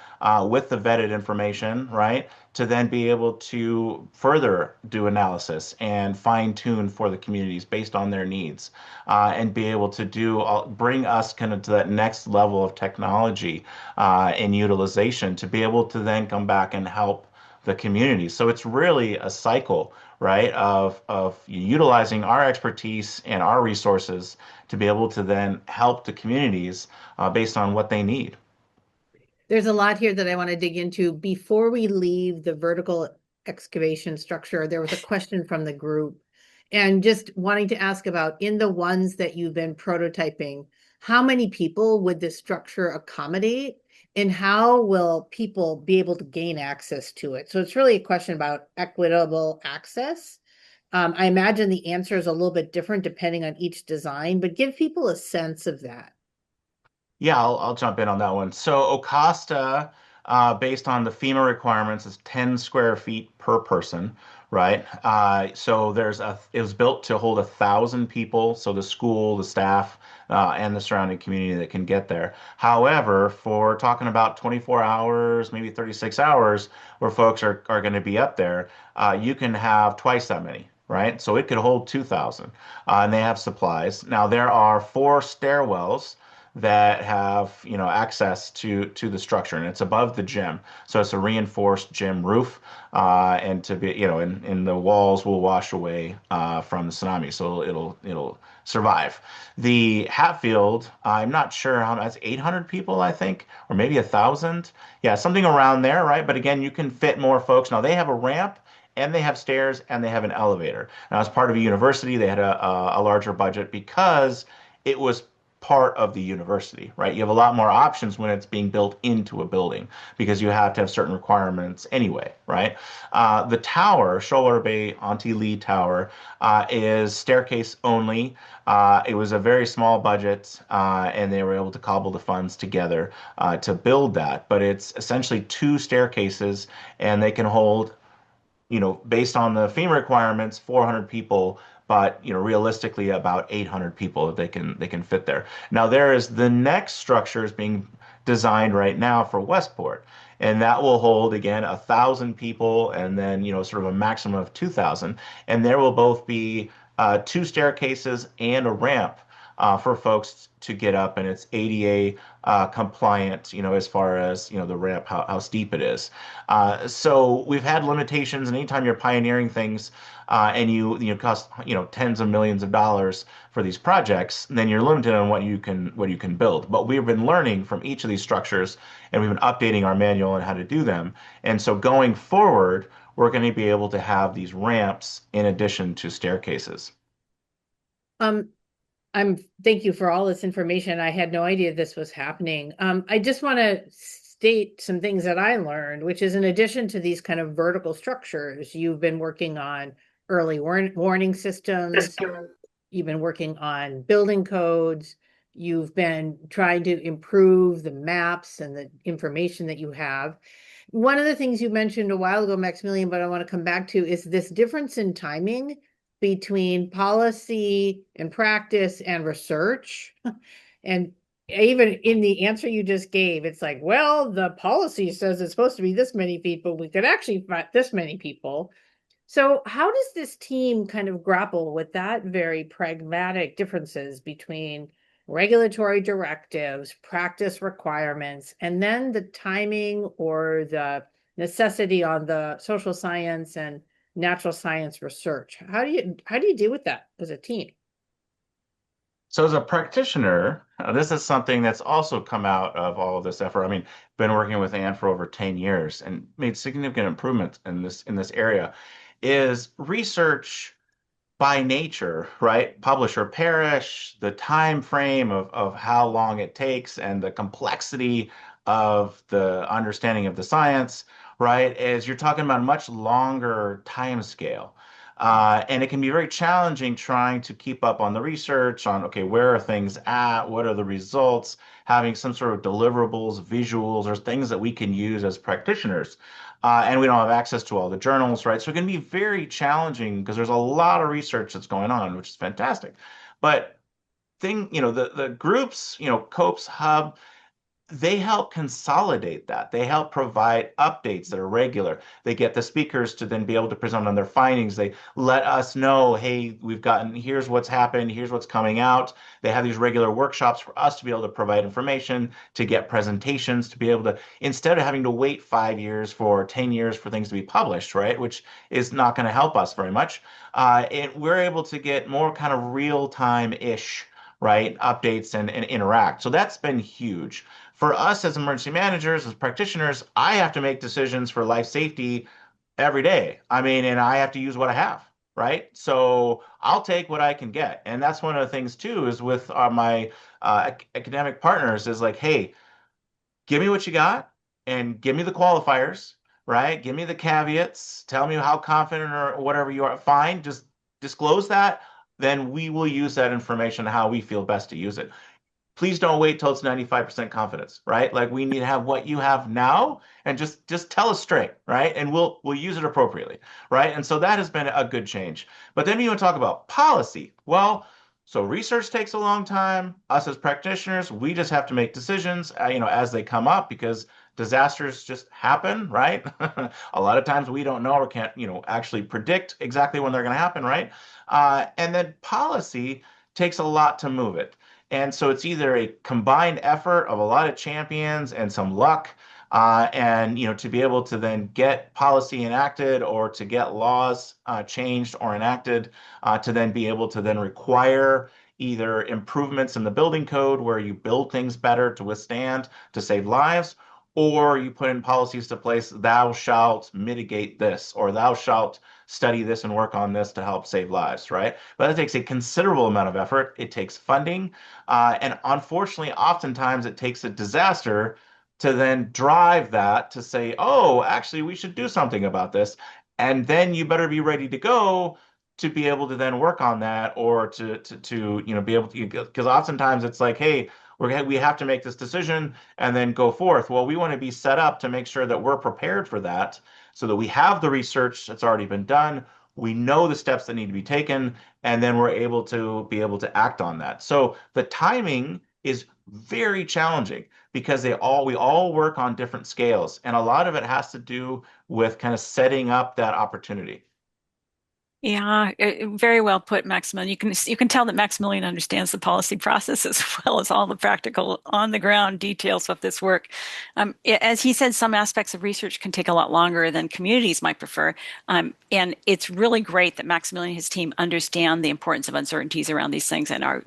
with the vetted information, right? To then be able to further do analysis and fine tune for the communities based on their needs and be able to bring us kind of to that next level of technology and utilization to be able to then come back and help the community. So it's really a cycle, right, of utilizing our expertise and our resources to be able to then help the communities based on what they need. There's a lot here that I want to dig into. Before we leave the vertical excavation structure, there was a question from the group and just wanting to ask about in the ones that you've been prototyping, how many people would this structure accommodate and how will people be able to gain access to it? So it's really a question about equitable access. I imagine the answer is a little bit different depending on each design, but give people a sense of that. Yeah, I'll jump in on that one. So Ocasta, based on the FEMA requirements, is 10 square feet per person, right? So it was built to hold 1,000 people, so the school, the staff, and the surrounding community that can get there. However, for talking about 24 hours, maybe 36 hours, where folks are going to be up there, you can have twice that many. Right, so it could hold 2,000, and they have supplies. Now there are 4 stairwells that have access to the structure, and it's above the gym, so it's a reinforced gym roof, and to be and the walls will wash away from the tsunami, so it'll survive. The Hatfield, I'm not sure how that's 800 people, I think, or maybe 1,000, yeah, something around there, right? But again, you can fit more folks. Now they have a ramp and they have stairs and they have an elevator. Now, as part of a university, they had a larger budget because it was part of the university, right? You have a lot more options when it's being built into a building because you have to have certain requirements anyway, right? The tower, Shoal Bay Auntie Lee Tower, is staircase only. It was a very small budget, and they were able to cobble the funds together to build that. But it's essentially two staircases, and they can hold, based on the FEMA requirements, 400 people, but realistically about 800 people that they can fit there. Now there is the next structure is being designed right now for Westport, and that will hold again 1,000 people, and then sort of a maximum of 2,000, and there will both be two staircases and a ramp for folks to get up, and it's ADA compliant, as far as the ramp, how steep it is. So we've had limitations, and anytime you're pioneering things, and you cost tens of millions of dollars for these projects, then you're limited on what you can build. But we've been learning from each of these structures, and we've been updating our manual on how to do them. And so going forward, we're going to be able to have these ramps in addition to staircases. Um, thank you for all this information. I had no idea this was happening. I just want to state some things that I learned, which is in addition to these kind of vertical structures, you've been working on early warning systems, you've been working on building codes, you've been trying to improve the maps and the information that you have. One of the things you mentioned a while ago, Maximilian, but I want to come back to is this difference in timing between policy and practice and research. And even in the answer you just gave, it's like, well, the policy says it's supposed to be this many people. We could actually find this many people. So how does this team kind of grapple with that very pragmatic differences between regulatory directives, practice requirements, and then the timing or the necessity on the social science and natural science research? How do you deal with that as a team? So as a practitioner, this is something that's also come out of all of this effort. I mean, been working with Ann for over 10 years and made significant improvements in this area, is research by nature, right? Publish or perish, the time frame of how long it takes and the complexity of the understanding of the science, right? Is you're talking about a much longer time scale. And it can be very challenging trying to keep up on the research on, okay, where are things at? What are the results? Having some sort of deliverables, visuals, or things that we can use as practitioners. And we don't have access to all the journals, right? So it can be very challenging because there's a lot of research that's going on, which is fantastic. But the groups, COPES, Hub, they help consolidate that. They help provide updates that are regular. They get the speakers to then be able to present on their findings. They let us know, hey, here's what's happened, here's what's coming out. They have these regular workshops for us to be able to provide information, to get presentations, to be able to, instead of having to wait 5 years for 10 years for things to be published, right, which is not going to help us very much. We're able to get more kind of real-time-ish, right, updates and interact. So that's been huge. For us as emergency managers, as practitioners, I have to make decisions for life safety every day. I mean, and I have to use what I have, right? So I'll take what I can get. And that's one of the things too, is with my academic partners is like, hey, give me what you got and give me the qualifiers, right? Give me the caveats. Tell me how confident or whatever you are. Fine, just disclose that. Then we will use that information how we feel best to use it. Please don't wait till it's 95% confidence, right? Like we need to have what you have now and just tell us straight, right? And we'll use it appropriately, right? And so that has been a good change. But then you want to talk about policy. Well, so research takes a long time. Us as practitioners, we just have to make decisions, as they come up because disasters just happen, right? A lot of times we don't know or can't, actually predict exactly when they're going to happen, right? And then policy takes a lot to move it. And so it's either a combined effort of a lot of champions and some luck, and to be able to then get policy enacted or to get laws changed or enacted, to then be able to then require either improvements in the building code where you build things better to withstand, to save lives, or you put in policies to place, thou shalt mitigate this, or thou shalt study this and work on this to help save lives, right? But that takes a considerable amount of effort. It takes funding. And unfortunately, oftentimes it takes a disaster to then drive that to say, oh, actually, we should do something about this. And then you better be ready to go to be able to then work on that or to be able to, because oftentimes it's like, hey, we have to make this decision and then go forth. Well, we want to be set up to make sure that we're prepared for that so that we have the research that's already been done. We know the steps that need to be taken, and then we're able to act on that. So the timing is very challenging because we all work on different scales, and a lot of it has to do with kind of setting up that opportunity. Yeah, very well put, Maximilian. You can tell that Maximilian understands the policy process as well as all the practical on the ground details of this work. As he said, some aspects of research can take a lot longer than communities might prefer. And it's really great that Maximilian and his team understand the importance of uncertainties around these things and are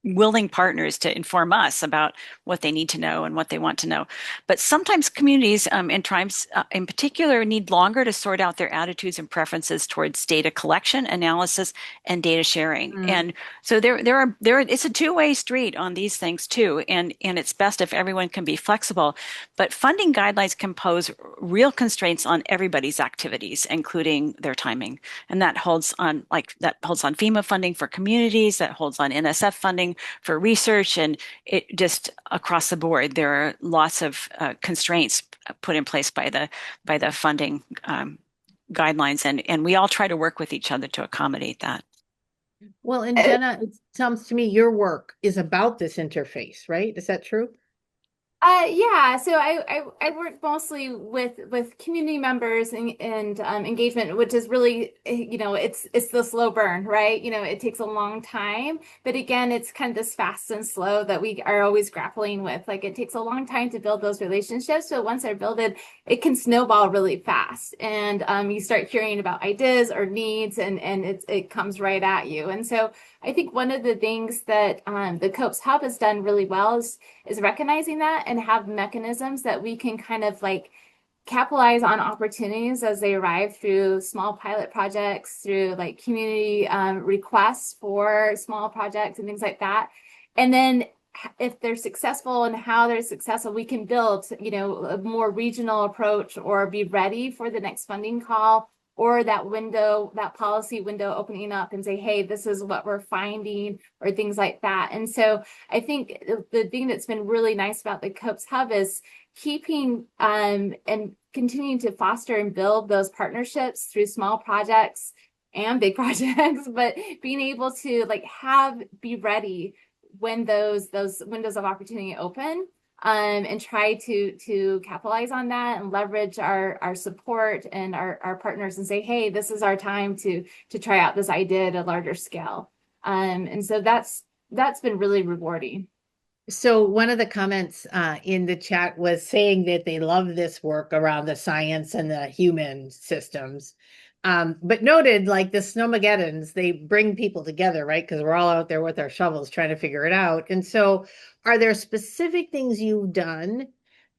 willing partners to inform us about what they need to know and what they want to know. But sometimes communities and tribes in particular need longer to sort out their attitudes and preferences towards data collection, analysis, and data sharing. Mm. And so it's a two-way street on these things too. And it's best if everyone can be flexible. But funding guidelines can pose real constraints on everybody's activities, including their timing. And that holds on FEMA funding for communities, that holds on NSF funding for research, and it just across the board there are lots of constraints put in place by the funding guidelines, and we all try to work with each other to accommodate that. Well, and Jenna, it sounds to me your work is about this interface, right? Is that true? Yeah, so I work mostly with community members and engagement, which is really, it's the slow burn, right? It takes a long time, but again, it's kind of this fast and slow that we are always grappling with. Like it takes a long time to build those relationships, but once they're built, it can snowball really fast, and you start hearing about ideas or needs, and it comes right at you. And so I think one of the things that the COPES Hub has done really well is recognizing that and have mechanisms that we can kind of like capitalize on opportunities as they arrive through small pilot projects, through like community requests for small projects and things like that. And then if they're successful and how they're successful, we can build, a more regional approach or be ready for the next funding call or that policy window opening up and say, hey, this is what we're finding, or things like that. And so I think the thing that's been really nice about the COPES Hub is keeping and continuing to foster and build those partnerships through small projects and big projects, but being able to be ready when those windows of opportunity open. And try to capitalize on that and leverage our support and our partners and say, hey, this is our time to try out this idea at a larger scale. And so that's been really rewarding. So one of the comments in the chat was saying that they love this work around the science and the human systems. But noted like the Snowmageddons, they bring people together, right? Because we're all out there with our shovels trying to figure it out. And so are there specific things you've done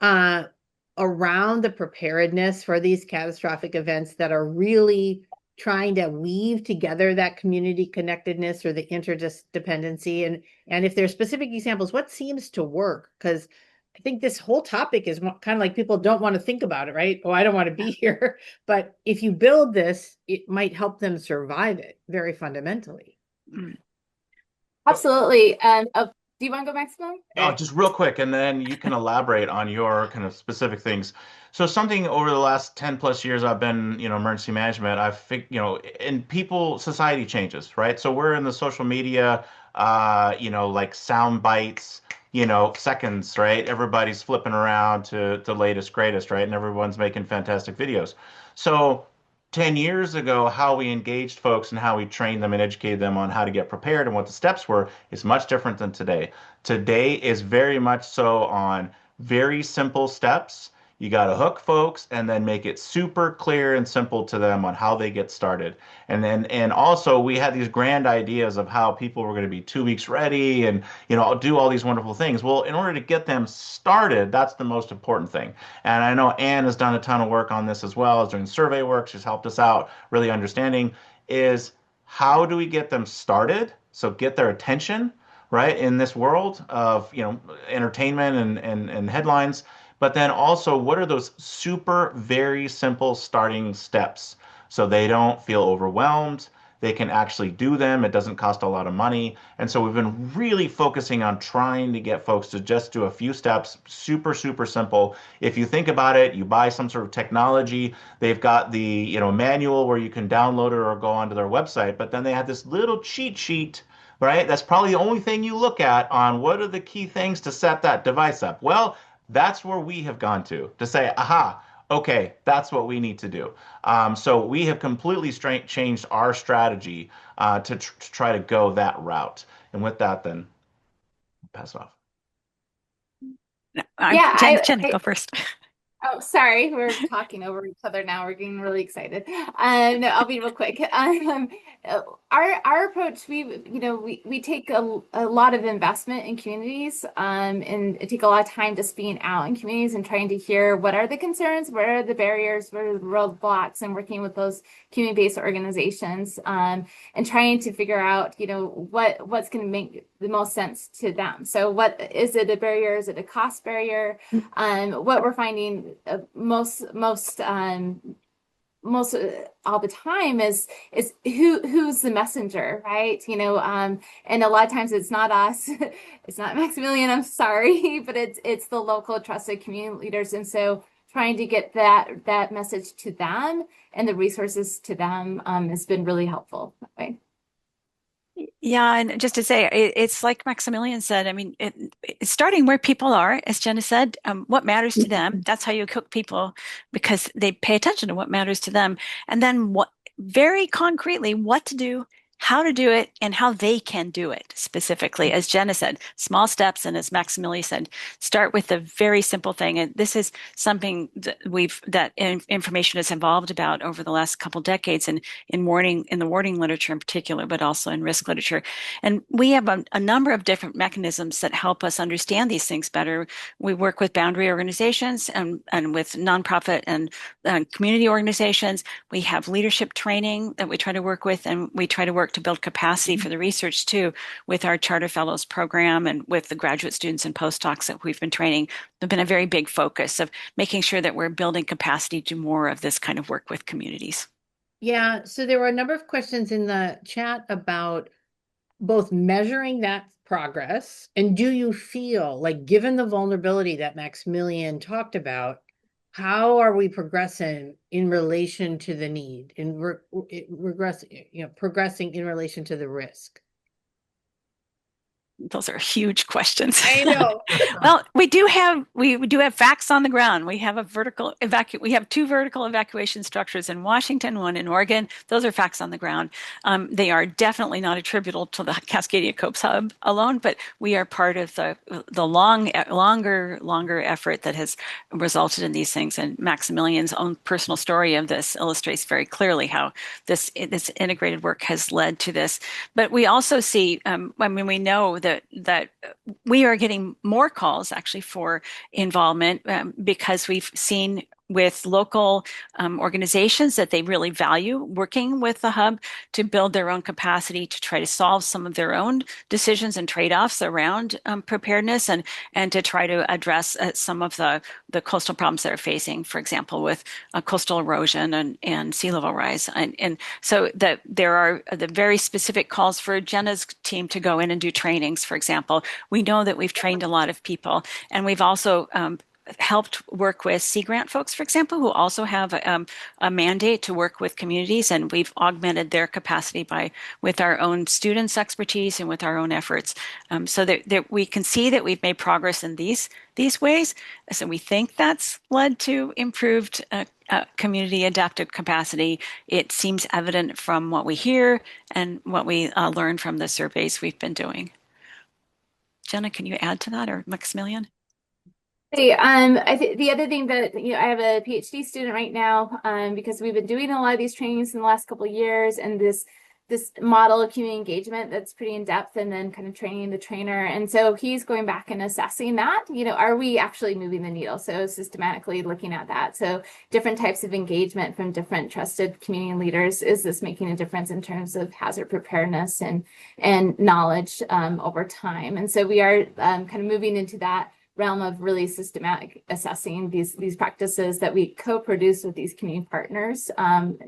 around the preparedness for these catastrophic events that are really trying to weave together that community connectedness or the interdependency? And if there's specific examples, what seems to work? Because I think this whole topic is kind of like people don't want to think about it, right? Oh, I don't want to be here. But if you build this, it might help them survive it very fundamentally. Absolutely. Do you want to go, Maximum? Oh, just real quick, and then you can elaborate on your kind of specific things. So something over the last 10 plus years I've been, emergency management, I've think, and society changes, right? So we're in the social media, like sound bites, seconds, right? Everybody's flipping around to the latest, greatest, right? And everyone's making fantastic videos. So 10 years ago, how we engaged folks and how we trained them and educated them on how to get prepared and what the steps were is much different than today. Today is very much so on very simple steps. You got to hook folks and then make it super clear and simple to them on how they get started. And also we had these grand ideas of how people were going to be 2 weeks ready and do all these wonderful things. Well, in order to get them started, that's the most important thing. And I know Ann has done a ton of work on this as well as doing survey work. She's helped us out really understanding is how do we get them started? So get their attention, right, in this world of, entertainment and headlines. But then also, what are those super, very simple starting steps so they don't feel overwhelmed? They can actually do them. It doesn't cost a lot of money. And so we've been really focusing on trying to get folks to just do a few steps, super, super simple. If you think about it, you buy some sort of technology, they've got the, manual where you can download it or go onto their website, but then they have this little cheat sheet, right? That's probably the only thing you look at on what are the key things to set that device up. Well, that's where we have gone to say, aha, okay, that's what we need to do. So we have completely changed our strategy to try to go that route. And with that, then I'll pass it off. Yeah, Jenna, go first. Oh, sorry, we're talking over each other now. We're getting really excited. No, I'll be real quick. Our approach, we take a lot of investment in communities, and it take a lot of time just being out in communities and trying to hear what are the concerns, what are the barriers, what are the roadblocks, and working with those community-based organizations, and trying to figure out, what's going to make the most sense to them. So, what is it a barrier? Is it a cost barrier? What we're finding most all the time is who's the messenger, right? And a lot of times it's not us, it's not Maximilian, I'm sorry, but it's the local trusted community leaders. And so trying to get that message to them and the resources to them has been really helpful that way. Yeah, and just to say, it's like Maximilian said. I mean, it's starting where people are, as Jenna said. What matters to them? That's how you cook people, because they pay attention to what matters to them, and then what very concretely what to do, how to do it, and how they can do it specifically. As Jenna said, small steps, and as Maximilian said, start with a very simple thing. And this is something that information has evolved about over the last couple decades, and in the warning literature in particular, but also in risk literature. And we have a number of different mechanisms that help us understand these things better. We work with boundary organizations and with nonprofit and community organizations. We have leadership training that we try to work with, and we try to work to build capacity for the research too with our Charter Fellows program and with the graduate students and postdocs that we've been training. There's been a very big focus of making sure that we're building capacity to do more of this kind of work with communities. Yeah, so there were a number of questions in the chat about both measuring that progress and do you feel like, given the vulnerability that Maximilian talked about, how are we progressing in relation to the need and progressing in relation to the risk? Those are huge questions. I know. Well, we do have facts on the ground. We have we have 2 vertical evacuation structures in Washington, 1 in Oregon. Those are facts on the ground. They are definitely not attributable to the Cascadia COPES hub alone, but we are part of the longer effort that has resulted in these things. And Maximilian's own personal story of this illustrates very clearly how this integrated work has led to this. But we also see, we know that we are getting more calls actually for involvement because we've seen with local organizations that they really value working with the hub to build their own capacity to try to solve some of their own decisions and trade-offs around preparedness and to try to address some of the coastal problems they're facing, for example, with coastal erosion and sea level rise. And so that there are the very specific calls for Jenna's team to go in and do trainings, for example. We know that we've trained a lot of people, and we've also helped work with Sea Grant folks, for example, who also have a mandate to work with communities, and we've augmented their capacity with our own students' expertise and with our own efforts, so that we can see that we've made progress in these ways. So we think that's led to improved community adaptive capacity. It seems evident from what we hear and what we learn from the surveys we've been doing. Jenna, can you add to that, or Maximilian? Hey, I think the other thing that I have a PhD student right now, because we've been doing a lot of these trainings in the last couple of years, and this model of community engagement that's pretty in depth, and then kind of training the trainer. And so he's going back and assessing that. Are we actually moving the needle? So systematically looking at that. So different types of engagement from different trusted community leaders. Is this making a difference in terms of hazard preparedness and knowledge over time? And so we are kind of moving into that realm of really systematic assessing these practices that we co-produce with these community partners,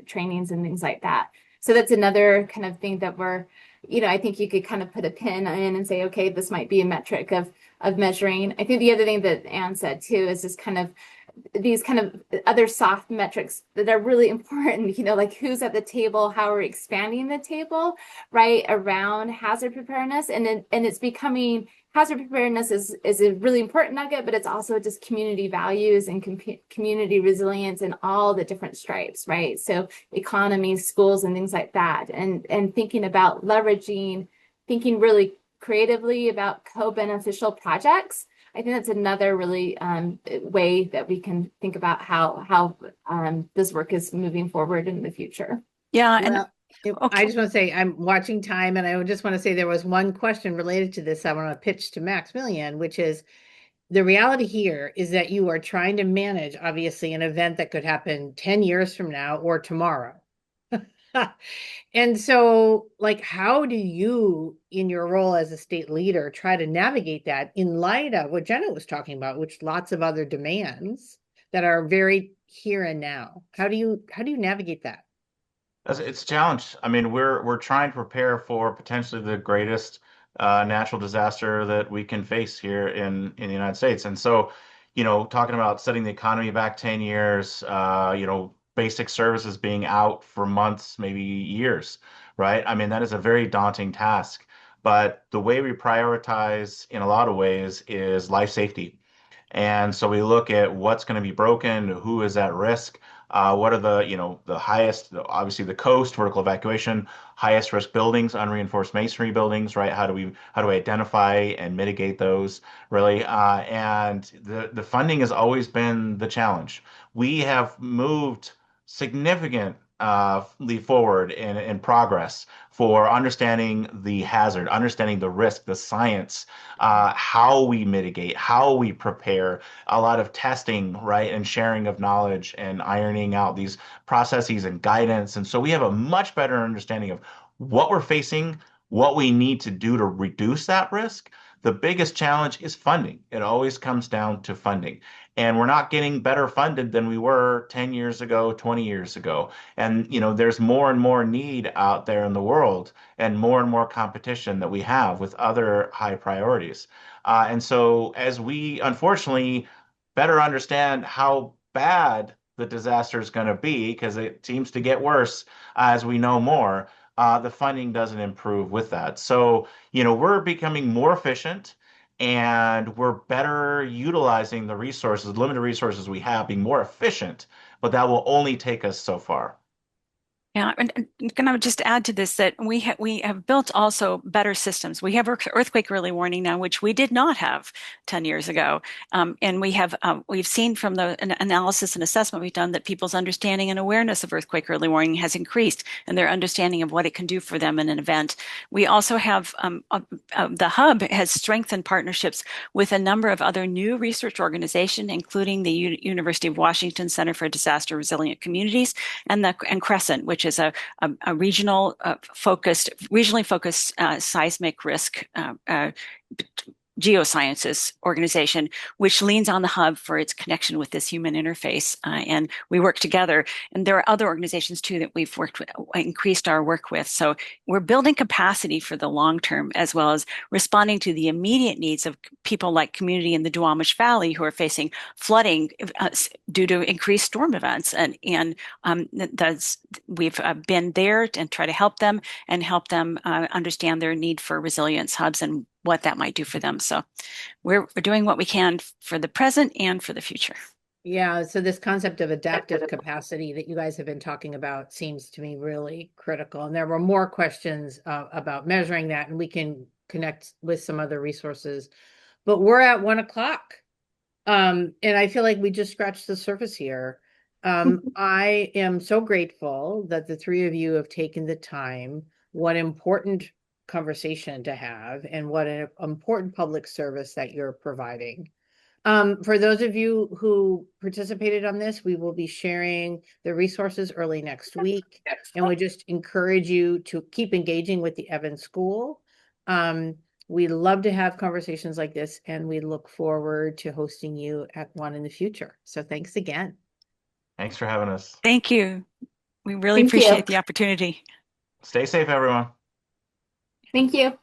trainings and things like that. So that's another kind of thing that I think you could kind of put a pin in and say, okay, this might be a metric of measuring. I think the other thing that Ann said too is just kind of these kind of other soft metrics that are really important, like who's at the table, how we're expanding the table, right, around hazard preparedness. And it's becoming hazard preparedness is a really important nugget, but it's also just community values and community resilience and all the different stripes, right? So economy, schools, and things like that. And thinking about thinking really creatively about co-beneficial projects. I think that's another really way that we can think about how this work is moving forward in the future. Yeah, and Well, I okay. just want to say I'm watching time, and I just want to say there was one question related to this I want to pitch to Maximilian, which is the reality here is that you are trying to manage, obviously, an event that could happen 10 years from now or tomorrow. And so, like, how do you, in your role as a state leader, try to navigate that in light of what Jenna was talking about, which lots of other demands that are very here and now? How do you navigate that? It's a challenge. I mean, we're trying to prepare for potentially the greatest natural disaster that we can face here in the United States. And so, talking about setting the economy back 10 years, basic services being out for months, maybe years, right? I mean, that is a very daunting task. But the way we prioritize in a lot of ways is life safety. And so we look at what's going to be broken, who is at risk, what are the highest, obviously the coast, vertical evacuation, highest risk buildings, unreinforced masonry buildings, right? How do we identify and mitigate those really? And the funding has always been the challenge. We have moved significant leap forward in progress for understanding the hazard, understanding the risk, the science, how we mitigate, how we prepare, a lot of testing, right, and sharing of knowledge and ironing out these processes and guidance. And so we have a much better understanding of what we're facing, what we need to do to reduce that risk. The biggest challenge is funding. It always comes down to funding. And we're not getting better funded than we were 10 years ago, 20 years ago. And, there's more and more need out there in the world and more competition that we have with other high priorities. And so, as we unfortunately better understand how bad the disaster is going to be, because it seems to get worse as we know more, the funding doesn't improve with that. So, we're becoming more efficient and we're better utilizing the resources, limited resources we have, being more efficient, but that will only take us so far. Yeah, and can I just add to this that we have built also better systems. We have earthquake early warning now, which we did not have 10 years ago. And we've seen from the analysis and assessment we've done that people's understanding and awareness of earthquake early warning has increased, and their understanding of what it can do for them in an event. We also have the hub has strengthened partnerships with a number of other new research organizations, including the University of Washington Center for Disaster Resilient Communities and Crescent, which is a regionally focused seismic risk geosciences organization, which leans on the hub for its connection with this human interface. And we work together. And there are other organizations too that we've worked with, increased our work with. So we're building capacity for the long term, as well as responding to the immediate needs of people like community in the Duwamish Valley who are facing flooding due to increased storm events. And we've been there and try to help them understand their need for resilience hubs and what that might do for them. So we're doing what we can for the present and for the future. Yeah, so this concept of adaptive capacity that you guys have been talking about seems to me really critical. And there were more questions about measuring that, and we can connect with some other resources. But we're at 1 o'clock. And I feel like we just scratched the surface here. I am so grateful that the three of you have taken the time. What important conversation to have, and what an important public service that you're providing. For those of you who participated on this, we will be sharing the resources early next week, and we just encourage you to keep engaging with the Evans School. We love to have conversations like this, and we look forward to hosting you at one in the future. So thanks again. Thanks for having us. Thank you. We really Thank you. appreciate the opportunity. Stay safe, everyone. Thank you.